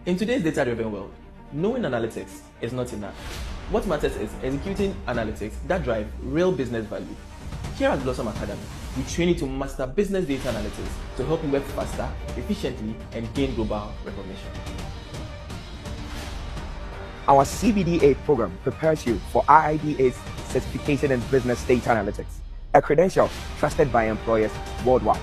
In today's data-driven world, knowing analytics is not enough. What matters is executing analytics that drive real business value. Here at Blossom Academy, we train you to master business data analytics to help you work faster, efficiently, and gain global recognition. Our CBDA program prepares you for IIBA's certification in business data analytics, a credential trusted by employers worldwide.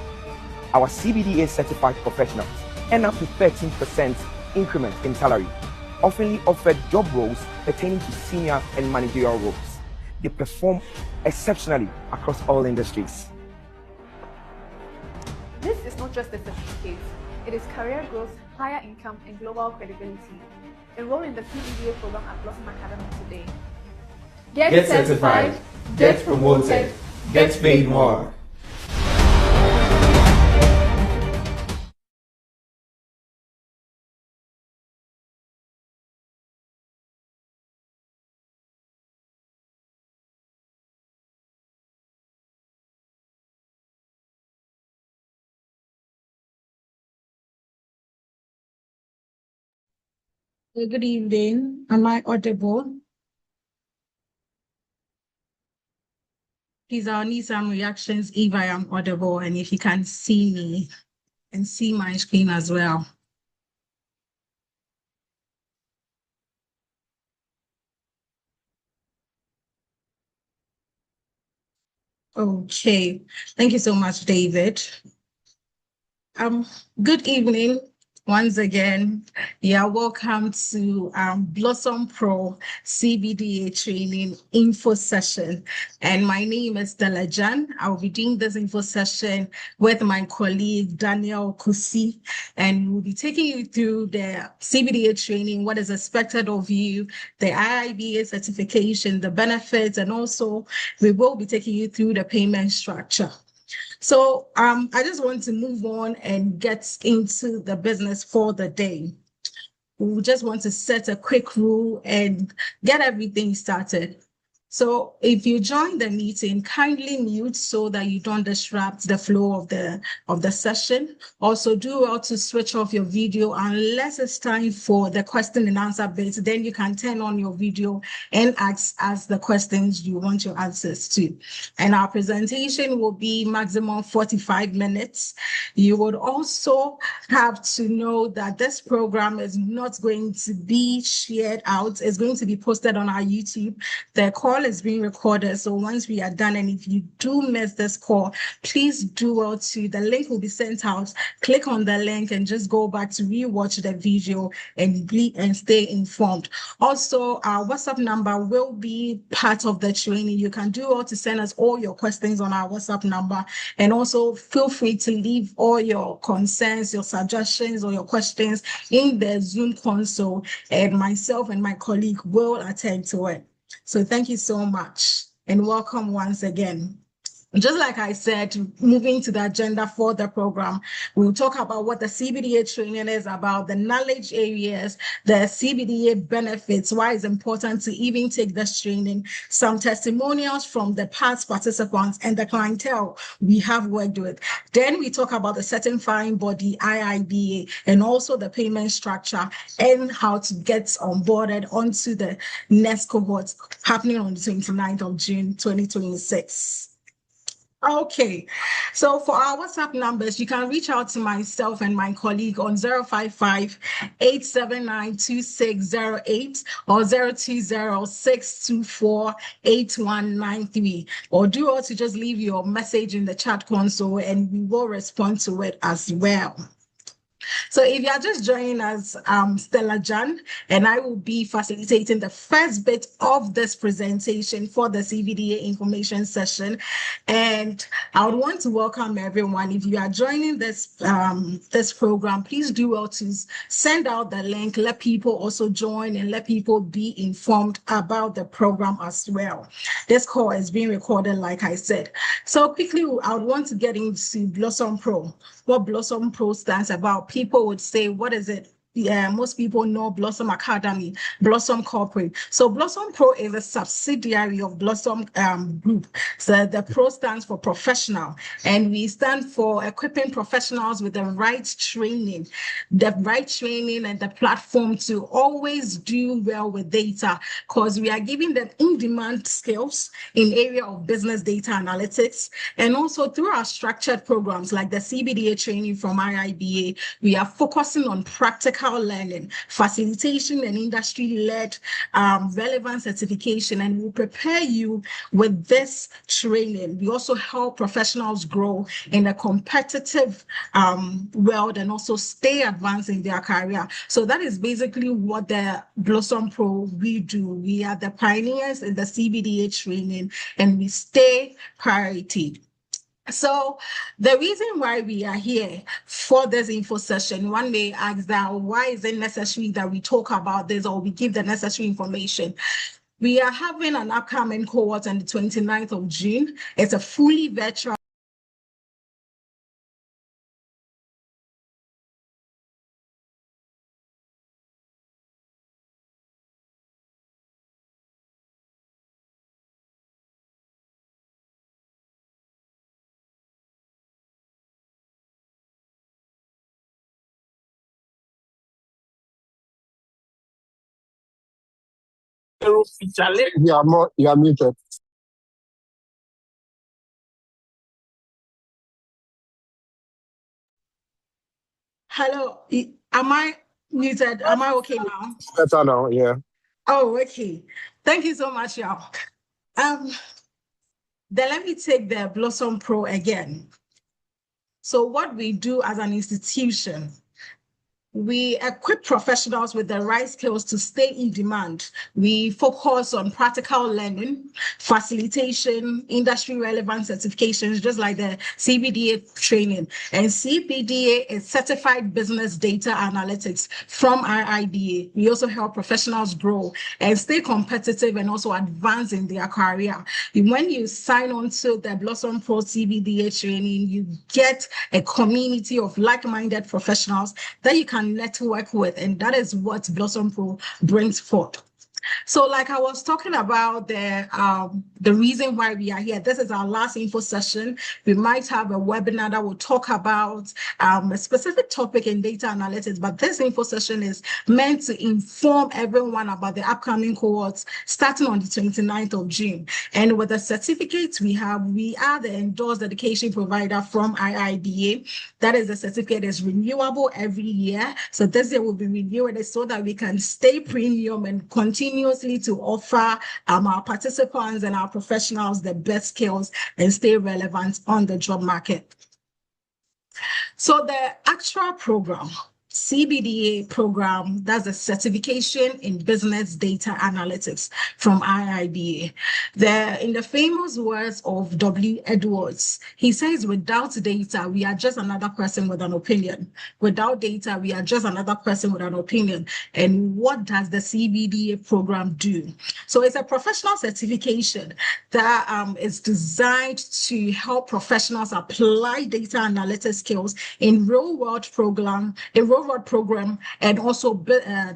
Our CBDA certified professionals earn up to 13% increment in salary, often offered job roles pertaining to senior and managerial roles. They perform exceptionally across all industries. This is not just a certificate, it is career growth, higher income, and global credibility. Enroll in the CBDA program at Blossom Academy today. Get certified, get promoted, get paid more. Good evening. Am I audible? Please, I'll need some reactions if I am audible and if you can see me and see my screen as well. Okay. Thank you so much, David. Good evening. Once again, welcome to Blossom Pro CBDA training info session. And my name is Stella Jan. I'll be doing this info session with my colleague Daniel Kusi, and we'll be taking you through the CBDA training, what is expected of you, the IIBA certification, the benefits, and also we will be taking you through the payment structure. So I just want to move on and get into the business for the day. We just want to set a quick rule and get everything started. So if you join the meeting, kindly mute so that you don't disrupt the flow of the session. Also do well to switch off your video unless it's time for the question and answer bit. Then you can turn on your video and ask the questions you want your answers to. And our presentation will be maximum 45 minutes. You would also have to know that this program is not going to be shared out. It's going to be posted on our YouTube. The call is being recorded, so once we are done, and if you do miss this call, please do well to the link will be sent out. Click on the link and just go back to rewatch the video and stay informed. Also, our WhatsApp number will be part of the training. You can do well to send us all your questions on our WhatsApp number, and also feel free to leave all your concerns, your suggestions, or your questions in the Zoom console, and myself and my colleague will attend to it. So thank you so much and welcome once again. Just like I said, moving to the agenda for the program, we'll talk about what the CBDA training is about, the knowledge areas, the CBDA benefits, why it's important to even take this training, some testimonials from the past participants and the clientele we have worked with. Then we talk about the certifying body, IIBA, and also the payment structure and how to get onboarded onto the next cohort happening on the 29th of June, 2026. Okay, so for our WhatsApp numbers, you can reach out to myself and my colleague on 055-879-2608 or 020-624-8193, or do also just leave your message in the chat console and we will respond to it as well. So if you are just joining us, Stella Jan, and I will be facilitating the first bit of this presentation for the CBDA information session. And I would want to welcome everyone. If you are joining this program, please do well to send out the link, let people also join and let people be informed about the program as well. This call is being recorded, like I said. So quickly, I would want to get into Blossom Pro. What Blossom Pro stands about. People would say, what is it? most people know Blossom Academy, Blossom Corporate. So Blossom Pro is a subsidiary of Blossom Group. So the Pro stands for professional, and we stand for equipping professionals with the right training and the platform to always do well with data, because we are giving them in-demand skills in area of business data analytics. And also through our structured programs like the CBDA training from IIBA, we are focusing on practical learning, facilitation, and industry-led relevant certification, and we'll prepare you with this training. We also help professionals grow in a competitive world and also stay advanced in their career. So that is basically what the Blossom Pro we do. We are the pioneers in the CBDA training, and we stay priority. So the reason why we are here for this info session, one may ask that why is it necessary that we talk about this or we give the necessary information? We are having an upcoming cohort on the 29th of June. It's a fully virtual. You are muted. Hello, am I muted? Am I okay now? Better now, yeah. Oh, okay. Thank you so much, y'all. Then let me take the Blossom Pro again. So what we do as an institution, we equip professionals with the right skills to stay in demand. We focus on practical learning, facilitation, industry relevant certifications, just like the CBDA training. And CBDA is Certified Business Data Analytics from IIBA. We also help professionals grow and stay competitive and also advance in their career. When you sign on to the Blossom Pro CBDA training, you get a community of like-minded professionals that you can network with, and that is what Blossom Pro brings forth. So like I was talking about the reason why we are here, this is our last info session. We might have a webinar that will talk about a specific topic in data analytics, but this info session is meant to inform everyone about the upcoming cohorts starting on the 29th of June. And with the certificates we have, we are the endorsed education provider from IIBA. That is, the certificate is renewable every year. So this year will be renewed so that we can stay premium and continuously to offer our participants and our professionals the best skills and stay relevant on the job market. So the actual program, CBDA program, that's a certification in business data analytics from IIBA. In the famous words of W. Edwards, he says, without data, we are just another person with an opinion. Without data, we are just another person with an opinion. And what does the CBDA program do? So it's a professional certification that is designed to help professionals apply data analytics skills in real-world program, and also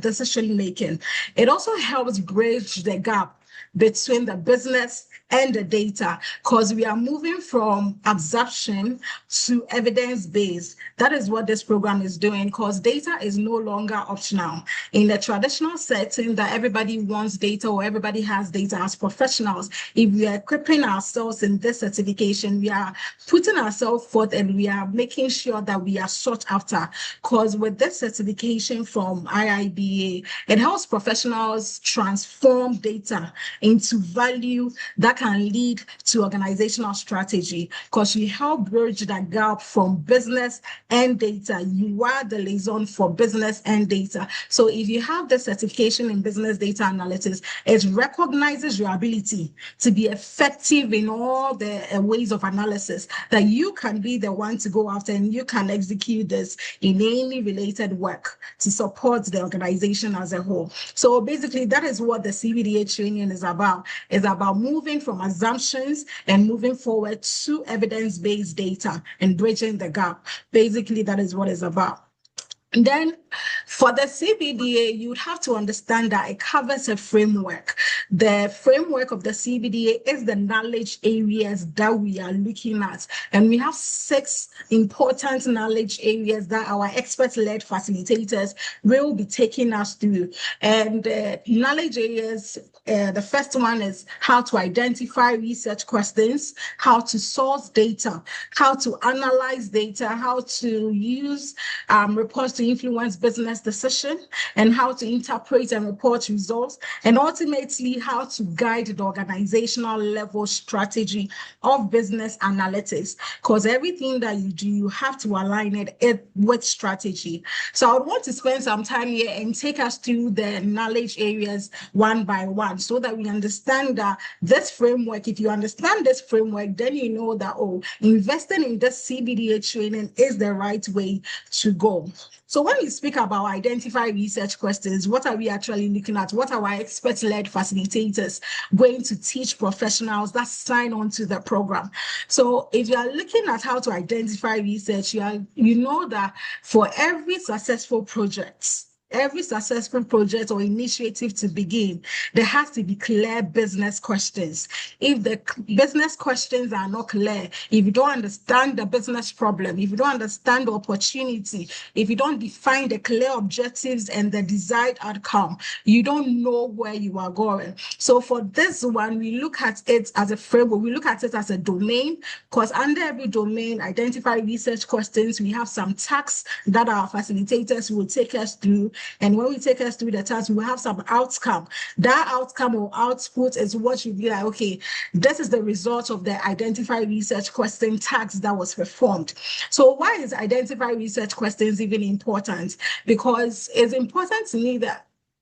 decision making. It also helps bridge the gap between the business and the data, because we are moving from absorption to evidence-based. That is what this program is doing, because data is no longer optional. In the traditional setting that everybody wants data or everybody has data, as professionals, if we are equipping ourselves in this certification, we are putting ourselves forth and we are making sure that we are sought after, because with this certification from IIBA, it helps professionals transform data into value that can lead to organizational strategy, because you help bridge that gap from business and data. You are the liaison for business and data. So if you have the certification in business data analytics, it recognizes your ability to be effective in all the ways of analysis, that you can be the one to go after and you can execute this in any related work to support the organization as a whole. So basically, that is what the CBDA training is about. It's about moving from assumptions and moving forward to evidence-based data and bridging the gap. Basically, that is what it's about. And then For the CBDA, you would have to understand that it covers a framework. The framework of the CBDA is the knowledge areas that we are looking at. And we have 6 important knowledge areas that our expert-led facilitators will be taking us through. And knowledge areas, the first one is how to identify research questions, how to source data, how to analyze data, how to use reports to influence business decision, and how to interpret and report results, and ultimately how to guide the organizational level strategy of business analytics. Because everything that you do, you have to align it with strategy. So I would want to spend some time here and take us through the knowledge areas one by one so that we understand that this framework, if you understand this framework, then you know that, investing in this CBDA training is the right way to go. So when we speak about identify research questions, what are we actually looking at? What are our expert-led facilitators going to teach professionals that sign on to the program? So if you are looking at how to identify research, you know that for every successful project or initiative to begin, there has to be clear business questions. If the business questions are not clear, if you don't understand the business problem, if you don't understand the opportunity, if you don't define the clear objectives and the desired outcome, you don't know where you are going. So for this one, we look at it as a framework, we look at it as a domain, because under every domain, identify research questions, we have some tasks that our facilitators will take us through. And when we take us through the task, we will have some outcome. That outcome or output is what you'll be like, okay, this is the result of the identify research question task that was performed. So why is identify research questions even important? Because it's important to me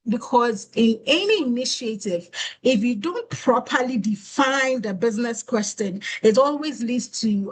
because in any initiative, if you don't properly define the business question, it always leads to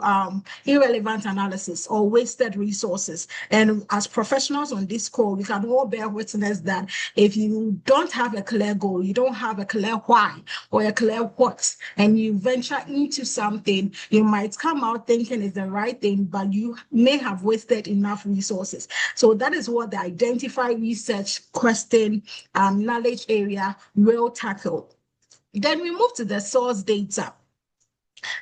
irrelevant analysis or wasted resources. And as professionals on this call, we can all bear witness that if you don't have a clear goal, you don't have a clear why or a clear what, and you venture into something, you might come out thinking it's the right thing, but you may have wasted enough resources. So that is what the identify research question knowledge area will tackle. Then we move to the source data.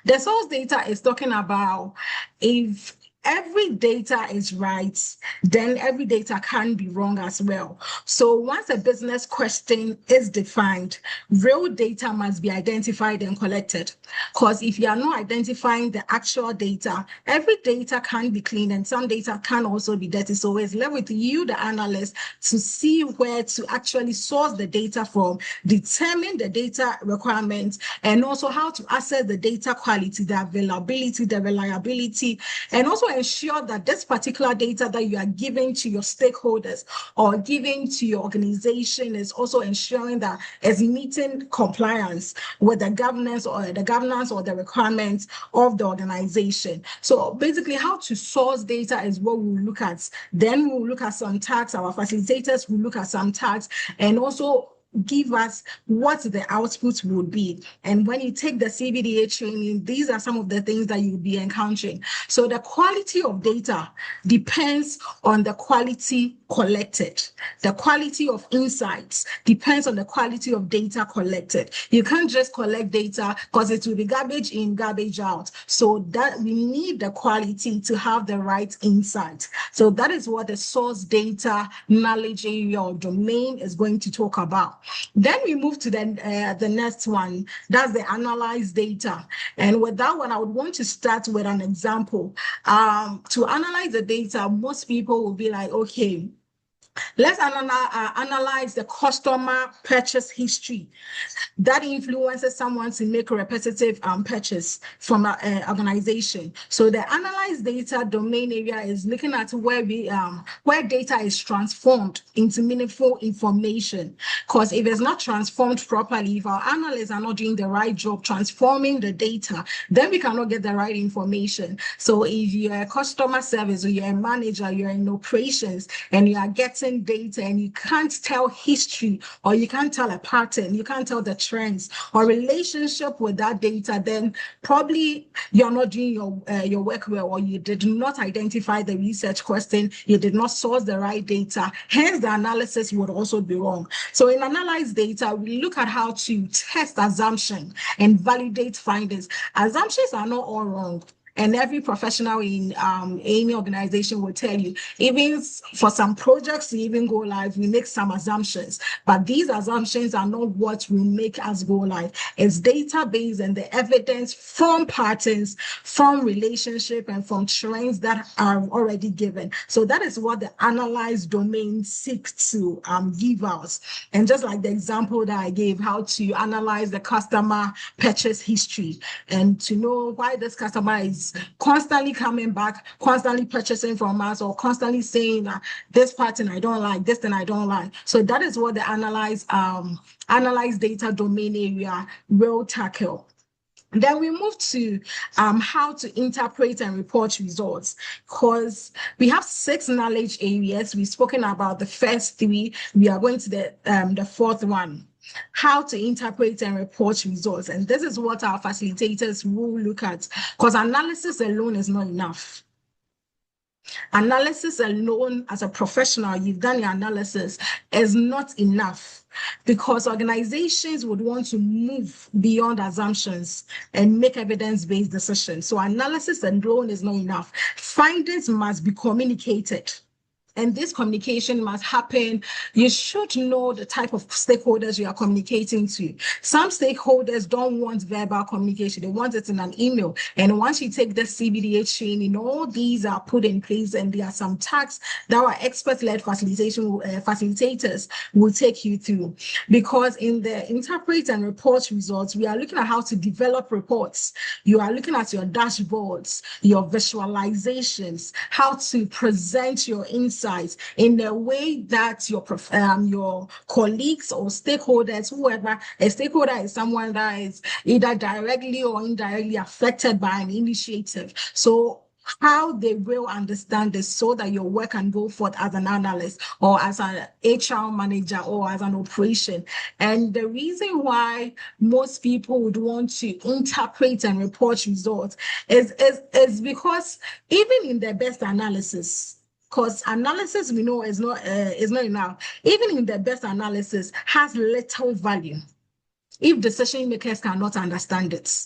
The source data is talking about if every data is right, then every data can be wrong as well. So once a business question is defined, real data must be identified and collected. Because if you are not identifying the actual data, every data can be clean and some data can also be dirty. So it's left with you, the analyst, to see where to actually source the data from, determine the data requirements, and also how to assess the data quality, the availability, the reliability, and also ensure that this particular data that you are giving to your stakeholders or giving to your organization is also ensuring that it's meeting compliance with the governance or the requirements of the organization. So basically, how to source data is what we'll look at. Then we'll look at some tags. Our facilitators will look at some tags and also give us what the output would be. And when you take the CBDA training, these are some of the things that you'll be encountering. So the quality of data depends on the quality collected. The quality of insights depends on the quality of data collected. You can't just collect data because it will be garbage in, garbage out. So that we need the quality to have the right insight. So that is what the source data knowledge area or domain is going to talk about. Then we move to the next one. That's the analyze data. And with that one, I would want to start with an example. To analyze the data, most people will be like, okay, let's analyze the customer purchase history that influences someone to make a repetitive purchase from an organization. So the analyze data domain area is looking at where data is transformed into meaningful information. Because if it's not transformed properly, if our analysts are not doing the right job transforming the data, then we cannot get the right information. So if you're a customer service or you're a manager, you're in operations, and you are getting collecting data and you can't tell history, or you can't tell a pattern, you can't tell the trends or relationship with that data, then probably you're not doing your work well, or you did not identify the research question, you did not source the right data. Hence, the analysis would also be wrong. So in analyze data, we look at how to test assumption and validate findings. Assumptions are not all wrong. And every professional in any organization will tell you, even for some projects to even go live, we make some assumptions, but these assumptions are not what will make us go live. It's database and the evidence from patterns, from relationship, and from trends that are already given. So that is what the analyze domain seeks to give us. And just like the example that I gave, how to analyze the customer purchase history and to know why this customer is constantly coming back, constantly purchasing from us, or constantly saying this pattern I don't like, this thing I don't like. So that is what the analyze data domain area will tackle. Then we move to how to interpret and report results, because we have 6 knowledge areas. We've spoken about the first 3. We are going to the fourth one, how to interpret and report results. And this is what our facilitators will look at, because analysis alone is not enough. Analysis alone, as a professional, you've done your analysis, is not enough, because organizations would want to move beyond assumptions and make evidence-based decisions. So analysis alone is not enough. Findings must be communicated. And this communication must happen. You should know the type of stakeholders you are communicating to. Some stakeholders don't want verbal communication. They want it in an email. And once you take the CBDA training, all these are put in place, and there are some tasks that our expert-led facilitators will take you through. Because in the interpret and report results, we are looking at how to develop reports. You are looking at your dashboards, your visualizations, how to present your insights in a way that your colleagues or stakeholders, whoever, a stakeholder is someone that is either directly or indirectly affected by an initiative. So how they will understand this, so that your work can go forth as an analyst or as an HR manager or as an operation. And the reason why most people would want to interpret and report results is because even in their best analysis, because analysis, we know, is not enough. Even in the best analysis, has little value if decision makers cannot understand it.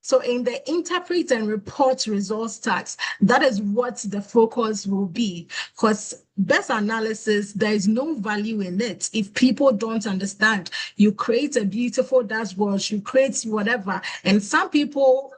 So in the interpret and report results task, that is what the focus will be, because best analysis, there is no value in it if people don't understand. You create a beautiful dashboard, you create whatever, and some people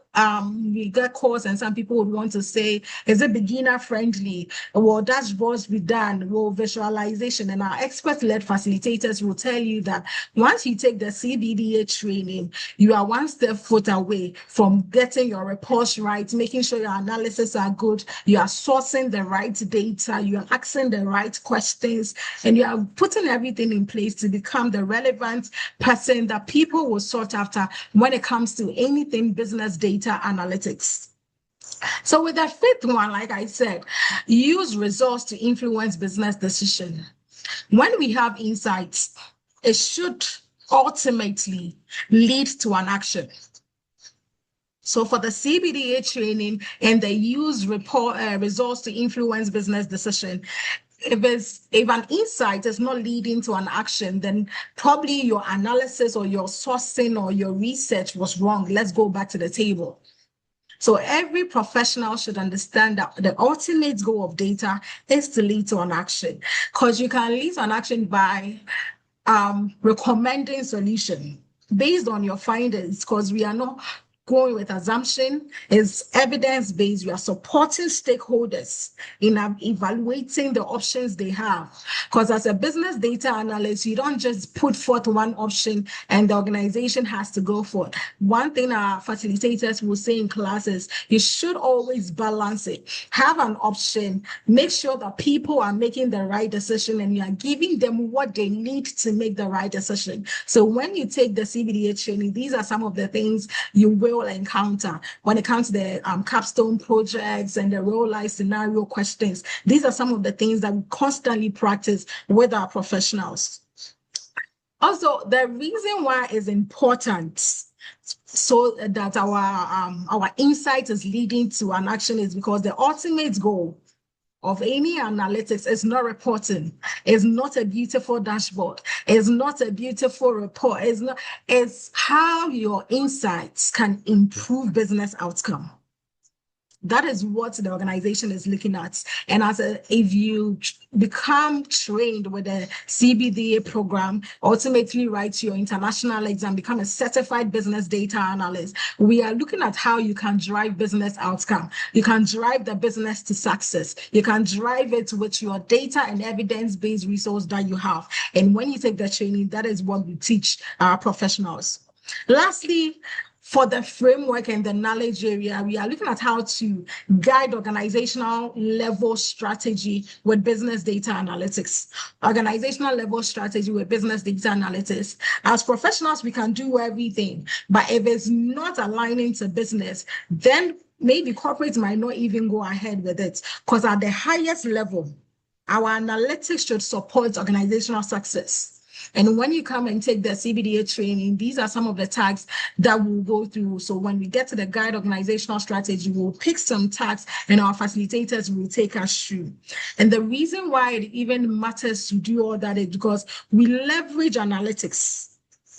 we get calls, and some people would want to say, is it beginner friendly? Will dashboards be done? Will visualization? And our expert-led facilitators will tell you that once you take the CBDA training, you are one step foot away from getting your reports right, making sure your analysis are good, you are sourcing the right data, you are asking the right questions, and you are putting everything in place to become the relevant person that people will sort after when it comes to anything business data analytics. So with the 5th one, like I said, use results to influence business decision. When we have insights, it should ultimately lead to an action. So for the CBDA training and the use results to influence business decision, if an insight is not leading to an action, then probably your analysis or your sourcing or your research was wrong. Let's go back to the table. So every professional should understand that the ultimate goal of data is to lead to an action, because you can lead to an action by recommending solution based on your findings, because we are not going with assumption, is evidence-based. We are supporting stakeholders in evaluating the options they have. Because as a business data analyst, you don't just put forth one option and the organization has to go for it. One thing our facilitators will say in classes, you should always balance it. Have an option, make sure that people are making the right decision and you are giving them what they need to make the right decision. So when you take the CBDA training, these are some of the things you will will encounter when it comes to the capstone projects and the real life scenario questions. These are some of the things that we constantly practice with our professionals. Also, the reason why it's important so that our insight is leading to an action is because the ultimate goal of any analytics is not reporting, it's not a beautiful dashboard, it's not a beautiful report, it's how your insights can improve business outcome. That is what the organization is looking at. And if you become trained with the CBDA program, ultimately write your international exam, become a certified business data analyst, we are looking at how you can drive business outcome. You can drive the business to success. You can drive it with your data and evidence-based resource that you have. And when you take the training, that is what we teach our professionals. Lastly, for the framework and the knowledge area, we are looking at how to guide organizational level strategy with business data analytics. Organizational level strategy with business data analytics. As professionals, we can do everything, but if it's not aligning to business, then maybe corporates might not even go ahead with it, because at the highest level, our analytics should support organizational success. And when you come and take the CBDA training, these are some of the tags that we'll go through. So when we get to the guide organizational strategy, we'll pick some tags and our facilitators will take us through. And the reason why it even matters to do all that is because we leverage analytics.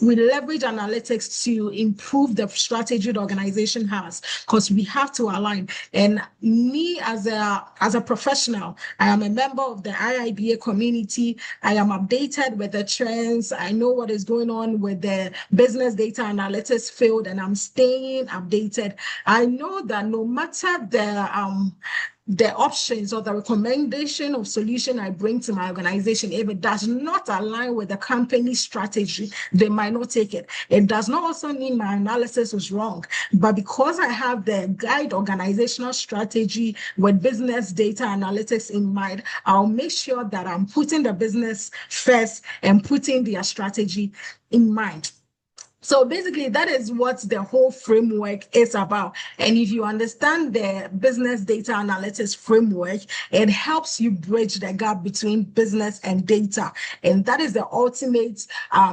We leverage analytics to improve the strategy the organization has, because we have to align. And me as a professional, I am a member of the IIBA community. I am updated with the trends. I know what is going on with the business data analytics field, and I'm staying updated. I know that no matter the options or the recommendation of solution I bring to my organization, if it does not align with the company's strategy, they might not take it. It does not also mean my analysis was wrong, but because I have the guide organizational strategy with business data analytics in mind, I'll make sure that I'm putting the business first and putting their strategy in mind. So basically, that is what the whole framework is about. And if you understand the business data analytics framework, it helps you bridge the gap between business and data. And that is the ultimate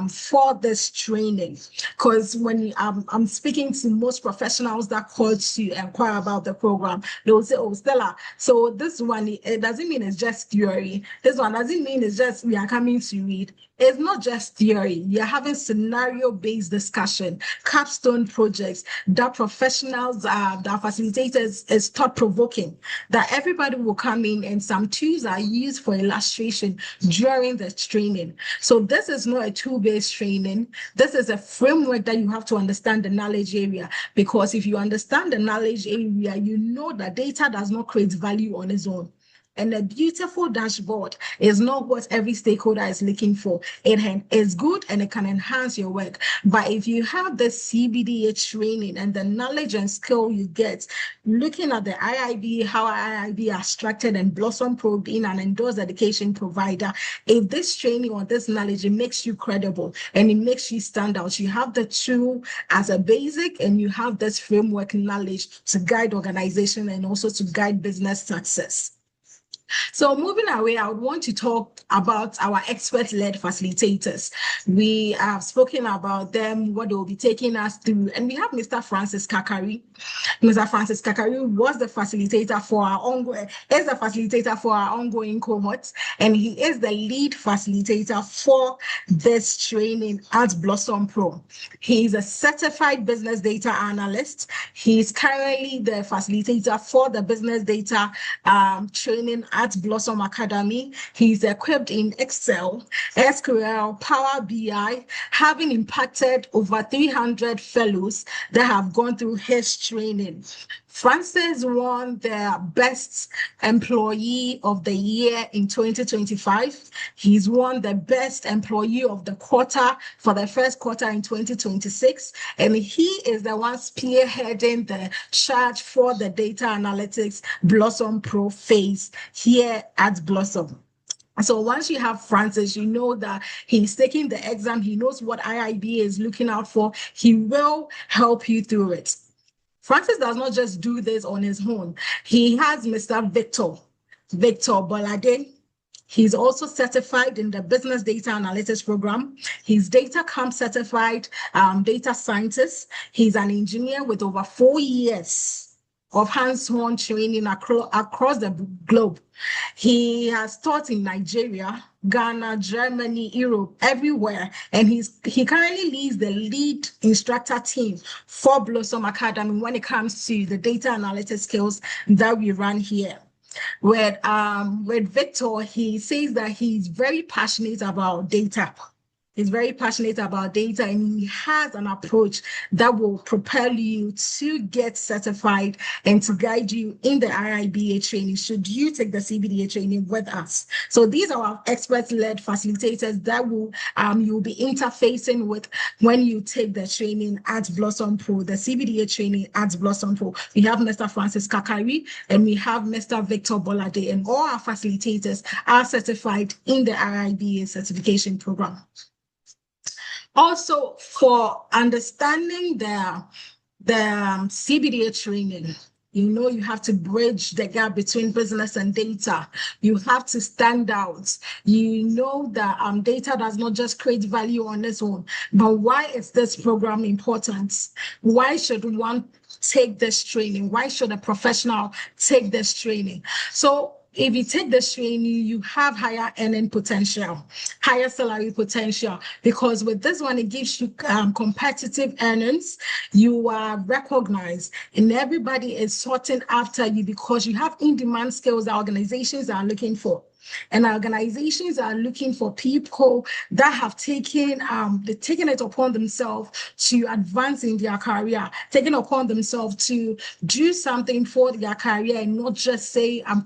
for this training. Because when I'm speaking to most professionals that call to inquire about the program, they will say, oh, Stella, so this one, it doesn't mean it's just theory. This one doesn't mean it's just we are coming to read. It's not just theory. You're having scenario-based discussion, capstone projects that professionals, that facilitators is thought-provoking, that everybody will come in and some tools are used for illustration during the training. So this is not a tool-based training. This is a framework that you have to understand the knowledge area, because if you understand the knowledge area, you know that data does not create value on its own. And a beautiful dashboard is not what every stakeholder is looking for. It is good and it can enhance your work. But if you have the CBDA training and the knowledge and skill you get, looking at the IIBA, how IIBA are structured, and Blossom Pro being an endorsed education provider, if this training or this knowledge, it makes you credible and it makes you stand out. You have the tool as a basic and you have this framework knowledge to guide organization and also to guide business success. So moving away, I would want to talk about our expert-led facilitators. We have spoken about them, what they will be taking us through, and we have Mr. Francis Kakari. Mr. Francis Kakari was the facilitator for our ongoing cohorts, and he is the lead facilitator for this training at Blossom Pro. He is a certified business data analyst. He is currently the facilitator for the business data training at Blossom Academy. He's equipped in Excel, SQL, Power BI, having impacted over 300 fellows that have gone through his training. Francis won the Best Employee of the Year in 2025. He's won the Best Employee of the Quarter for the first quarter in 2026. And he is the one spearheading the charge for the data analytics Blossom Pro phase here at Blossom. So once you have Francis, you know that he's taking the exam. He knows what IIBA is looking out for. He will help you through it. Francis does not just do this on his own. He has Mr. Victor Bolade. He's also certified in the Business Data Analytics program. He's DataCamp certified data scientist. He's an engineer with over 4 years of hands-on training across the globe. He has taught in Nigeria, Ghana, Germany, Europe, everywhere. And he currently leads the lead instructor team for Blossom Academy when it comes to the data analytics skills that we run here. With Victor, he says that he's very passionate about data. He's very passionate about data, and he has an approach that will propel you to get certified and to guide you in the IIBA training should you take the CBDA training with us. So these are our expert-led facilitators that will you'll be interfacing with when you take the training at Blossom Pro, the CBDA training at Blossom Pro. We have Mr. Francis Kakari and we have Mr. Victor Bolade, and all our facilitators are certified in the IIBA certification program. Also, for understanding the CBDA training, you have to bridge the gap between business and data. You have to stand out. You know that data does not just create value on its own, but why is this program important? Why should one take this training? Why should a professional take this training? So if you take this training, you have higher earning potential, higher salary potential, because with this one, it gives you competitive earnings. You are recognized and everybody is sorting after you because you have in-demand skills that organizations are looking for. And organizations are looking for people that have taken it upon themselves to advance in their career, taken upon themselves to do something for their career and not just say I'm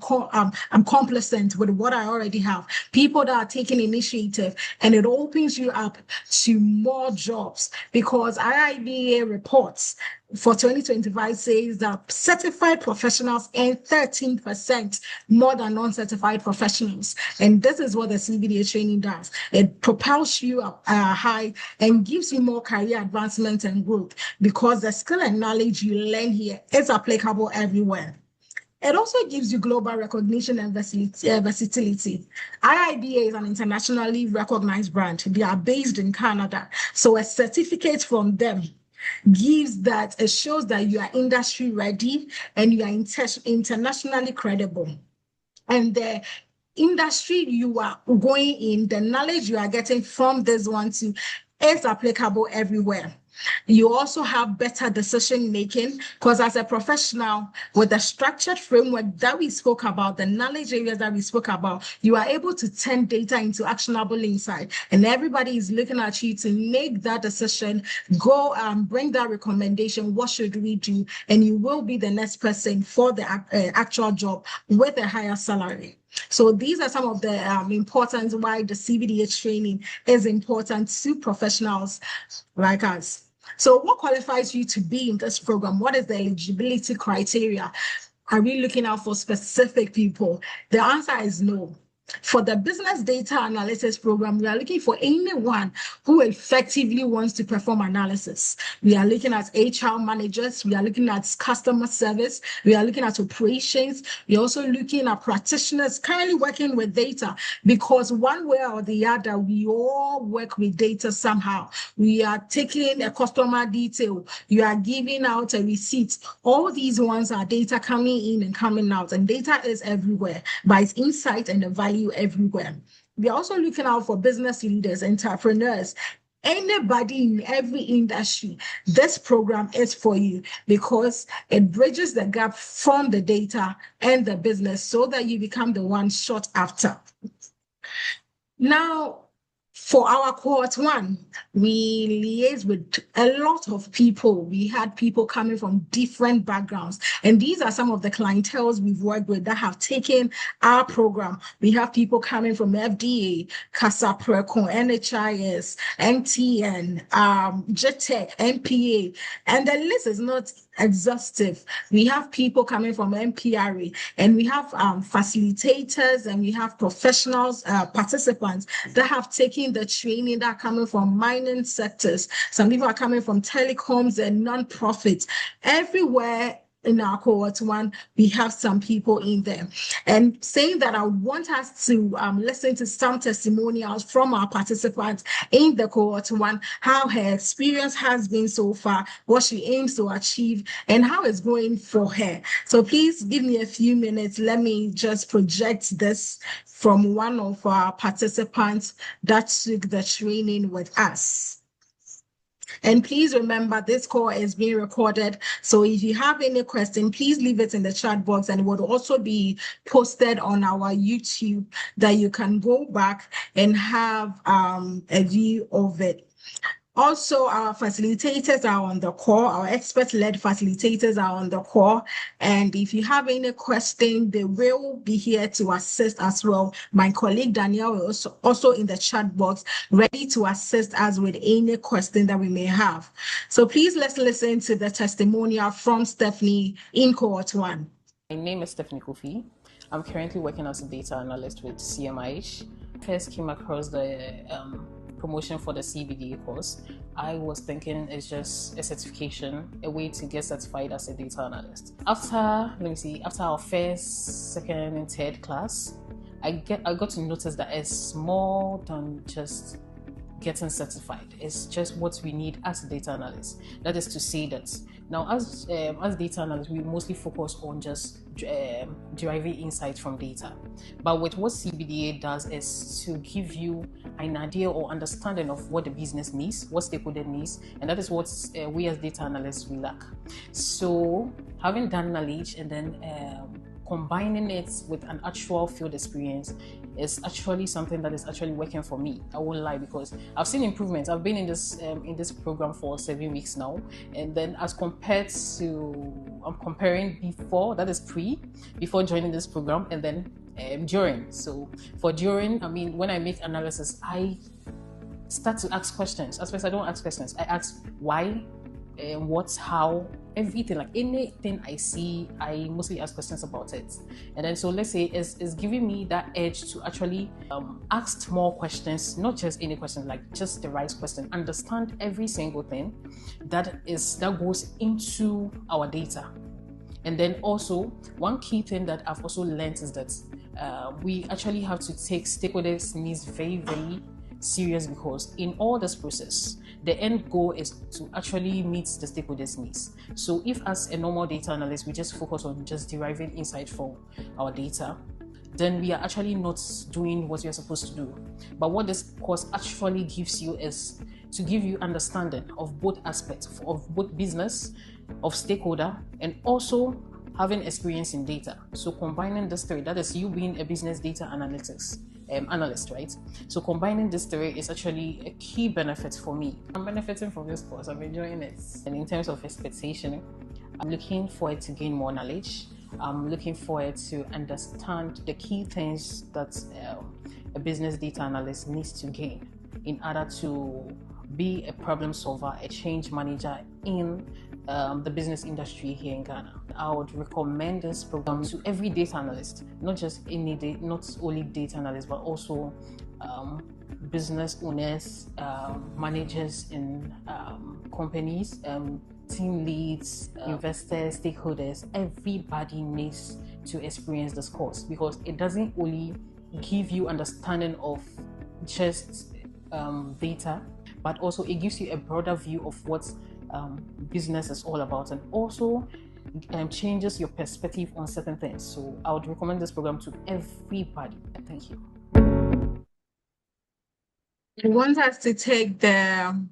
complacent with what I already have. People that are taking initiative, and it opens you up to more jobs because IIBA reports for 2025 says that certified professionals earn 13% more than non-certified professionals. And this is what the CBDA training does. It propels you up high and gives you more career advancement and growth because the skill and knowledge you learn here is applicable everywhere. It also gives you global recognition and versatility. IIBA is an internationally recognized brand. They are based in Canada. So a certificate from them it shows that you are industry ready and you are internationally credible. And the industry you are going in, the knowledge you are getting from this one too is applicable everywhere. You also have better decision making because as a professional with the structured framework that we spoke about, the knowledge areas that we spoke about, you are able to turn data into actionable insight, and everybody is looking at you to make that decision, go bring that recommendation, what should we do, and you will be the next person for the actual job with a higher salary. So these are some of the importance why the CBDA training is important to professionals like us. So what qualifies you to be in this program? What is the eligibility criteria? Are we looking out for specific people? The answer is no. For the Business Data Analytics program, we are looking for anyone who effectively wants to perform analysis. We are looking at HR managers. We are looking at customer service. We are looking at operations. We are also looking at practitioners currently working with data because one way or the other, we all work with data somehow. We are taking a customer detail. You are giving out a receipt. All these ones are data coming in and coming out, and data is everywhere, but it's insight and the value everywhere. We are also looking out for business leaders, entrepreneurs, anybody in every industry. This program is for you because it bridges the gap from the data and the business so that you become the one sought after. Now, for our cohort one, we liaised with a lot of people. We had people coming from different backgrounds. And these are some of the clienteles we've worked with that have taken our program. We have people coming from FDA, CASA Precon, NHIS, MTN, JTEC, NPA. And the list is not exhaustive. We have people coming from MPRA, and we have facilitators, and we have professionals, participants that have taken the training that are coming from mining sectors. Some people are coming from telecoms and non-profits. Everywhere in our cohort one, we have some people in there. And saying that, I want us to listen to some testimonials from our participants in the cohort one, how her experience has been so far, what she aims to achieve, and how it's going for her. So please give me a few minutes. Let me just project this from one of our participants that took the training with us. And please remember, this call is being recorded. So if you have any question, please leave it in the chat box, and it would also be posted on our YouTube that you can go back and have a view of it. Also, our facilitators are on the call. Our expert-led facilitators are on the call. And if you have any question, they will be here to assist as well. My colleague Danielle is also in the chat box, ready to assist us with any question that we may have. So please, let's listen to the testimonial from Stephanie in cohort one. My name is Stephanie Kofi. I'm currently working as a data analyst with CMIH. First came across the promotion for the CBDA course. I was thinking it's just a certification, a way to get certified as a data analyst. After our first, second, and third class, I got to notice that it's more than just getting certified. It's just what we need as a data analyst. That is to say that now as data analysts, we mostly focus on just deriving insights from data. But with what CBDA does is to give you an idea or understanding of what the business needs, what stakeholder needs, and that is what we as data analysts we lack. So having that knowledge and then combining it with an actual field experience is actually something that is actually working for me. I won't lie, because I've seen improvements. I've been in this program for 7 weeks now, and then as compared to, I'm comparing before, that is before joining this program, and then during. So for during, I mean, when I make analysis, I start to ask questions. At first, I don't ask questions. I ask why, what, how, everything, like anything I see, I mostly ask questions about it. And then so let's say it's giving me that edge to actually ask more questions, not just any question, like just the right question, understand every single thing that goes into our data. And then also one key thing that I've also learned is that we actually have to take stakeholders' needs very, very serious, because in all this process, the end goal is to actually meet the stakeholders' needs. So if as a normal data analyst, we just focus on just deriving insight from our data, then we are actually not doing what we are supposed to do. But what this course actually gives you is to give you understanding of both aspects, of both business, of stakeholder, and also having experience in data. So combining this three, that is you being a business data analyst, right? So combining this three is actually a key benefit for me. I'm benefiting from this course. I'm enjoying it. And in terms of expectation, I'm looking forward to gain more knowledge. I'm looking forward to understand the key things that a business data analyst needs to gain in order to be a problem solver, a change manager in the business industry here in Ghana. I would recommend this program to every data analyst, not only data analysts, but also business owners, managers in companies, team leads, investors, stakeholders. Everybody needs to experience this course, because it doesn't only give you understanding of just data, but also it gives you a broader view of what business is all about, and also changes your perspective on certain things. So I would recommend this program to everybody. Thank you. I want us to take the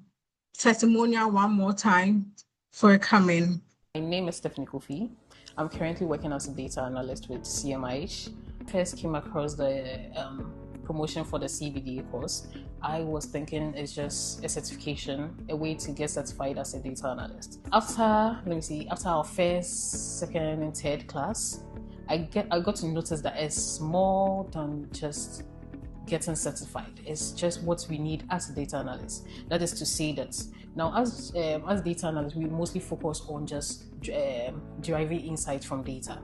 testimonial one more time for coming. My name is Stephanie Kofi. I'm currently working as a data analyst with CMIH. First came across the promotion for the CBDA course. I was thinking it's just a certification, a way to get certified as a data analyst. After our first, second, and third class, I got to notice that it's more than just getting certified. It's just what we need as data analysts. That is to say that now as data analysts, we mostly focus on just deriving insight from data.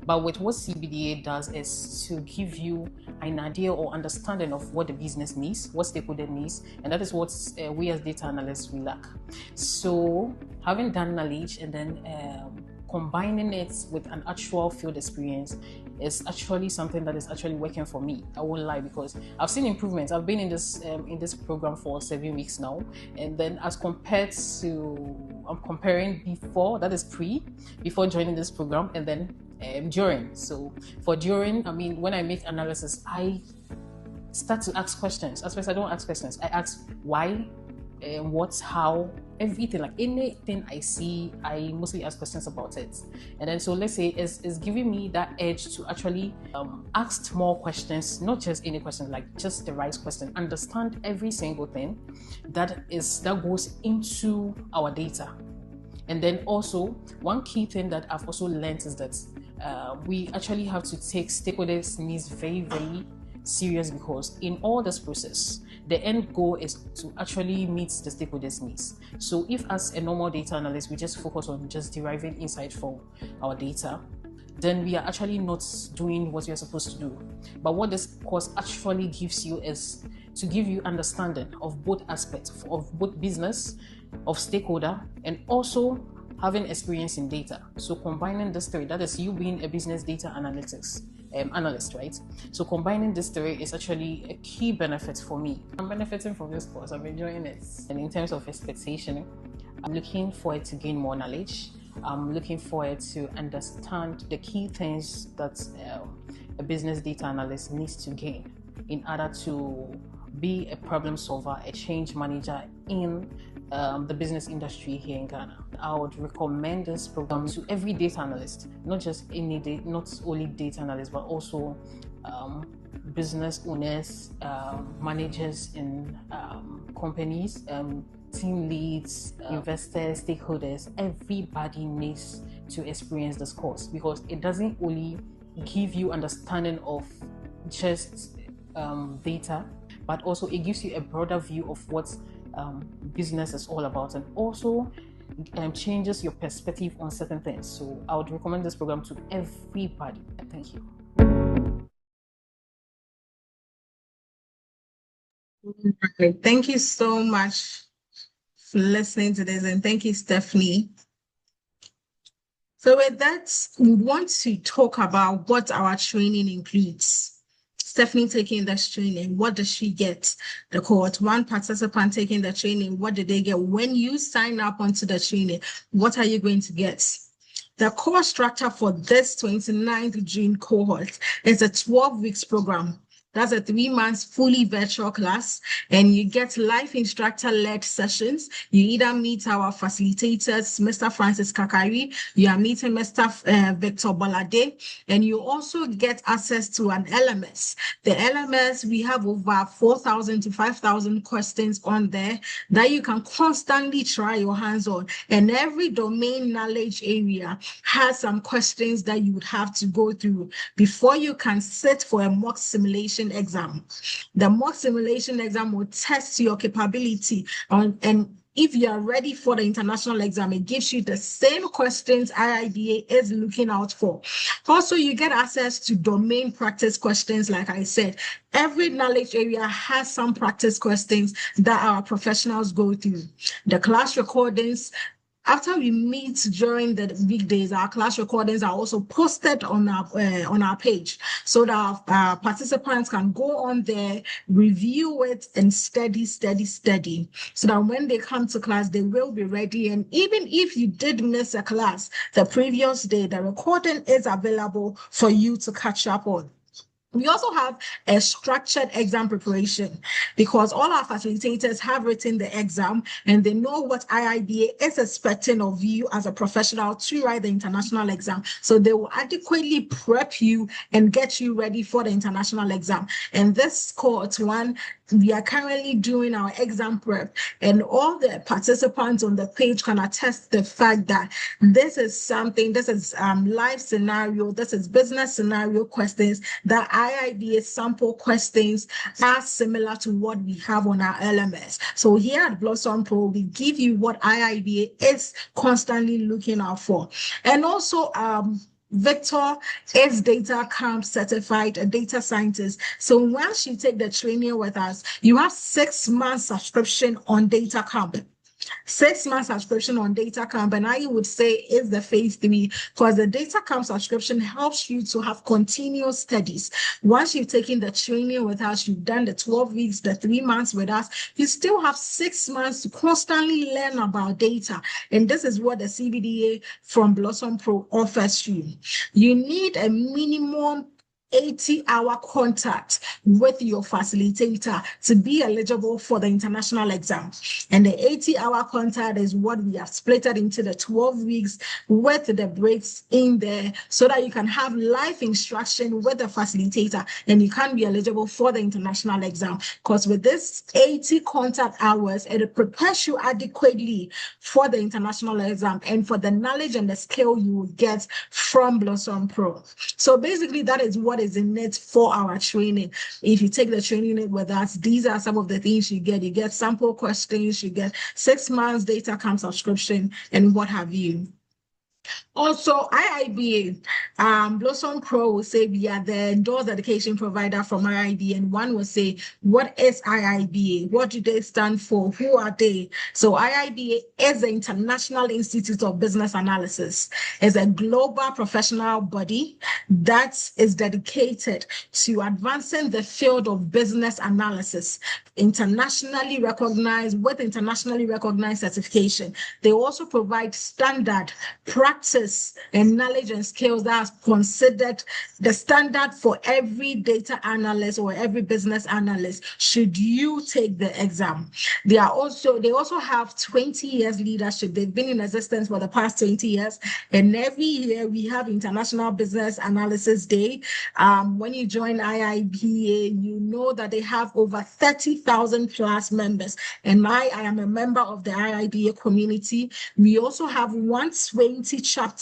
But with what CBDA does is to give you an idea or understanding of what the business needs, what stakeholder needs, and that is what we as data analysts we lack. So having that knowledge and then combining it with an actual field experience is actually something that is actually working for me. I won't lie, because I've seen improvements. I've been in this program for 7 weeks now, and then as compared to, I'm comparing before, that is before joining this program, and then during. So for during, I mean, when I make analysis, I start to ask questions. At first, I don't ask questions. I ask why, what, how, everything, like anything I see, I mostly ask questions about it. And then so let's say it's giving me that edge to actually ask more questions, not just any question, like just the right question, understand every single thing that goes into our data. And then also one key thing that I've also learned is that we actually have to take stakeholders' needs very, very serious, because in all this process, the end goal is to actually meet the stakeholders' needs. So if as a normal data analyst, we just focus on just deriving insight from our data, then we are actually not doing what we are supposed to do. But what this course actually gives you is to give you understanding of both aspects, of both business, of stakeholder, and also having experience in data. So combining this three, that is you being a business data analytics analyst, right? So combining this three is actually a key benefit for me. I'm benefiting from this course. I'm enjoying it. And in terms of expectation, I'm looking forward to gain more knowledge. I'm looking forward to understand the key things that a business data analyst needs to gain in order to be a problem solver, a change manager in the business industry here in Ghana. I would recommend this program to every data analyst, not just not only data analysts, but also business owners, managers in companies, team leads, investors, stakeholders. Everybody needs to experience this course, because it doesn't only give you understanding of just data, but also it gives you a broader view of what business is all about, and also changes your perspective on certain things. So I would recommend this program to everybody. Thank you. Right. Thank you so much for listening to this, and thank you, Stephanie. So with that, we want to talk about what our training includes. Stephanie taking this training, what does she get? The cohort one participant taking the training, what did they get? When you sign up onto the training, what are you going to get? The course structure for this 29th June cohort is a 12 weeks program. That's a 3 months fully virtual class, and you get live instructor-led sessions. You either meet our facilitators, Mr. Francis Kakari, you are meeting Mr. Victor Bolade, and you also get access to an LMS. The LMS, we have over 4,000 to 5,000 questions on there that you can constantly try your hands on. And every domain knowledge area has some questions that you would have to go through before you can sit for a mock simulation exam. The mock simulation exam will test your capability and if you are ready for the international exam, it gives you the same questions IIBA is looking out for. Also, you get access to domain practice questions. Like I said, every knowledge area has some practice questions that our professionals go through. The class recordings, after we meet during the weekdays, our class recordings are also posted on our page, so that our participants can go on there, review it, and study, so that when they come to class, they will be ready. And even if you did miss a class the previous day, the recording is available for you to catch up on. We also have a structured exam preparation, because all our facilitators have written the exam and they know what IIBA is expecting of you as a professional to write the international exam. So they will adequately prep you and get you ready for the international exam. And this cohort one we are currently doing our exam prep, and all the participants on the page can attest the fact that this is live scenario, this is business scenario questions, that IIBA sample questions are similar to what we have on our LMS. So here at Blossom Pro, we give you what IIBA is constantly looking out for. And also, Victor is data camp certified, a data scientist. So once you take the training with us, you have 6 months subscription on data camp. 6 months subscription on data camp, and I would say is the phase 3, because the data camp subscription helps you to have continuous studies. Once you've taken the training with us, you've done the 12 weeks, the 3 months with us, you still have 6 months to constantly learn about data. And this is what the CBDA from Blossom Pro offers you. You need a minimum 80-hour contact with your facilitator to be eligible for the international exam. And the 80-hour contact is what we have split it into the 12 weeks with the breaks in there, so that you can have live instruction with the facilitator and you can be eligible for the international exam. Because with this 80 contact hours, it prepares you adequately for the international exam and for the knowledge and the skill you will get from Blossom Pro. So basically, that is what is in it for our training. If you take the training with us, these are some of the things you get. You get sample questions, you get 6 months data camp subscription, and what have you. Also, IIBA, Blossom Pro will say we are the endorsed education provider from IIBA, and one will say, what is IIBA? What do they stand for? Who are they? So IIBA is the International Institute of Business Analysis. It's a global professional body that is dedicated to advancing the field of business analysis, internationally recognized with internationally recognized certification. They also provide standard practice and knowledge and skills that are considered the standard for every data analyst or every business analyst should you take the exam. They also have 20 years leadership. They've been in existence for the past 20 years, and every year we have International Business Analysis Day. When you join IIBA, you know that they have over 30,000 plus members, and I am a member of the IIBA community. We also have 120 chapter